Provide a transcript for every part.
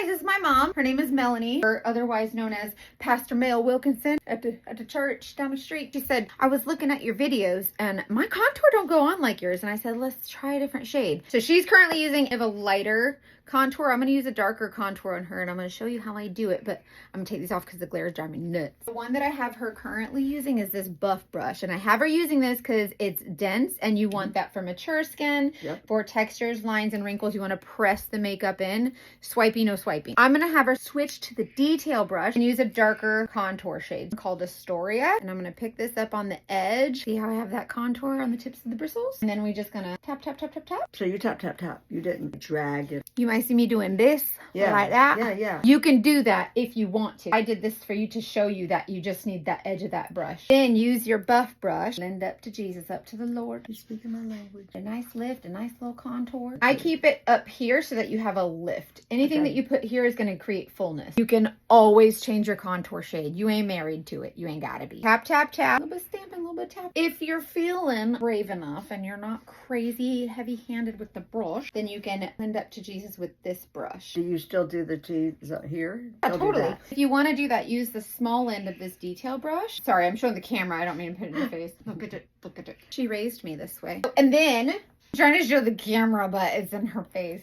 guys, this is my mom. Her name is Melanie, or otherwise known as Pastor Mel Wilkinson at the church down the street. She said, I was looking at your videos and my contour don't go on like yours. And I said, let's try a different shade. So she's currently using a lighter contour. I'm going to use a darker contour on her and I'm going to show you how I do it, but I'm going to take these off because the glare is driving me nuts. The one that I have her currently using is this buff brush, and I have her using this because it's dense and you want that for mature skin. Yep. For textures, lines, and wrinkles, you want to press the makeup in. Swipey, no swiping. I'm going to have her switch to the detail brush and use a darker contour shade called Astoria, and I'm going to pick this up on the edge. See how I have that contour on the tips of the bristles? And then we just going to tap, tap, tap, tap, tap. So you tap, tap, tap. You didn't drag it. You might see me doing this, like that. Yeah. You can do that if you want to. I did this for you to show you that you just need that edge of that brush. Then use your buff brush. Lend up to Jesus, up to the Lord. You're speaking my language. A nice lift, a nice little contour. I keep it up here so that you have a lift. Anything that you put here is going to create fullness. You can always change your contour shade. You ain't married to it. You ain't gotta be. Tap, tap, tap. A little bit stamping, a little bit tap. If you're feeling brave enough and you're not crazy heavy-handed with the brush, then you can lend up to Jesus with this brush. Do you still do the T here? Yeah, totally. If you want to do that, use the small end of this detail brush. Sorry, I'm showing the camera. I don't mean to put it in your face. Look at it. Look at it. She raised me this way. And then, I'm trying to show the camera, but it's in her face.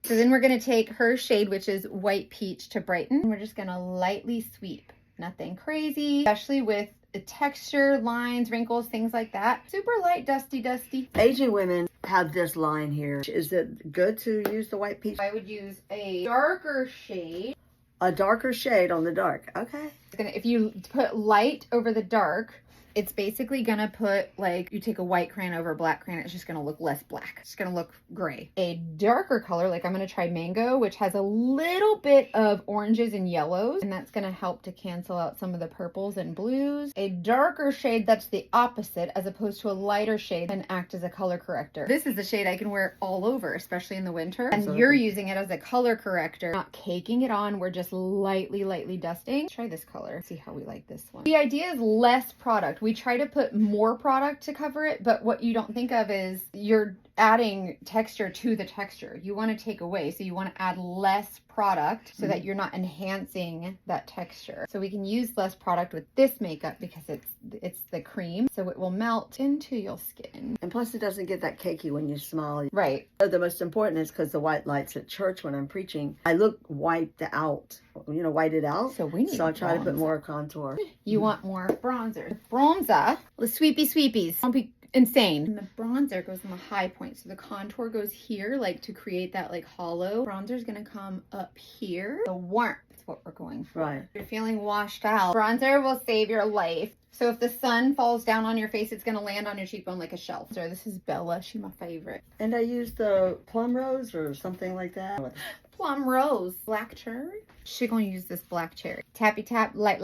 So then we're going to take her shade, which is White Peach, to brighten. We're just going to lightly sweep. Nothing crazy, especially with the texture, lines, wrinkles, things like that. Super light, dusty, dusty. Asian women have this line here. Is it good to use the White Peach? I would use a darker shade. A darker shade on the dark. Okay. If you put light over the dark, it's basically gonna put, like, you take a white crayon over a black crayon, it's just gonna look less black. It's gonna look gray. A darker color, like I'm gonna try Mango, which has a little bit of oranges and yellows, and that's gonna help to cancel out some of the purples and blues. A darker shade that's the opposite, as opposed to a lighter shade, can act as a color corrector. This is the shade I can wear all over, especially in the winter. And you're using it as a color corrector, not caking it on. We're just lightly dusting. Try this color. See how we like this one. The idea is less product. We try to put more product to cover it, but what you don't think of is you're adding texture to the texture. You want to take away, so you want to add less product so that you're not enhancing that texture. So we can use less product with this makeup because it's the cream, so it will melt into your skin. And plus it doesn't get that cakey when you smile. Right. The most important is because the white lights at church when I'm preaching, I look wiped out, whited out. So we need So I try to put bronzer. more contour. You want more bronzer. Bronzer, the sweepies. Don't be insane. And the bronzer goes in the high point, so the contour goes here, like to create that like hollow. Bronzer is gonna come up here. The warmth is what we're going for. Right. If you're feeling washed out, bronzer will save your life. So if the sun falls down on your face, it's gonna land on your cheekbone like a shell. So this is Bella. She's my favorite. And I use the plum rose or something like that. Plum rose, black cherry. She's gonna use this black cherry. Tappy tap, light.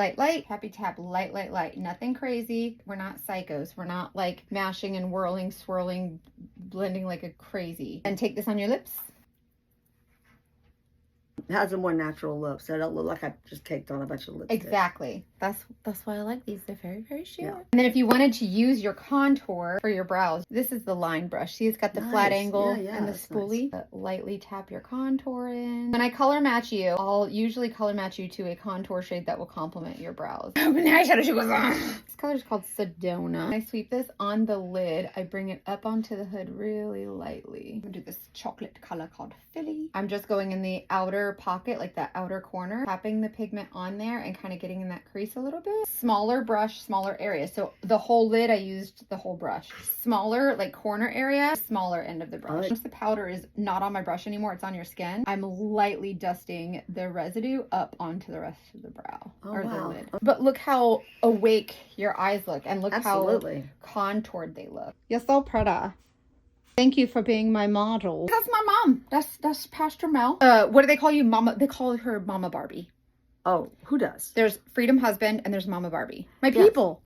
Tappy tap, light. Nothing crazy. We're not psychos. We're not like mashing and whirling, swirling, blending like a crazy. And take this on your lips. It has a more natural look, so I don't look like I just caked on a bunch of lipstick. Exactly. That's why I like these. They're very sheer. Yeah. And then if you wanted to use your contour for your brows, this is the line brush. See, it's got the flat angle and the spoolie. Nice. Lightly tap your contour in. When I color match you, I'll usually color match you to a contour shade that will complement your brows. Open the eyeshadow she goes on. This color is called Sedona. When I sweep this on the lid, I bring it up onto the hood really lightly. I'm gonna do this chocolate color called Philly. I'm just going in the outer pocket, like that outer corner, tapping the pigment on there and kind of getting in that crease a little bit. Smaller brush, smaller area. So the whole lid, I used the whole brush. Smaller, like corner area, smaller end of the brush. Once the powder is not on my brush anymore, it's on your skin, I'm lightly dusting the residue up onto the rest of the brow or the lid. But look how awake your eyes look, and look how contoured they look. You're so pretty. Thank you for being my model. That's my mom. That's Pastor Mel. What do they call you? Mama. They call her Mama Barbie. Oh, who does? There's Freedom Husband and there's Mama Barbie. My people.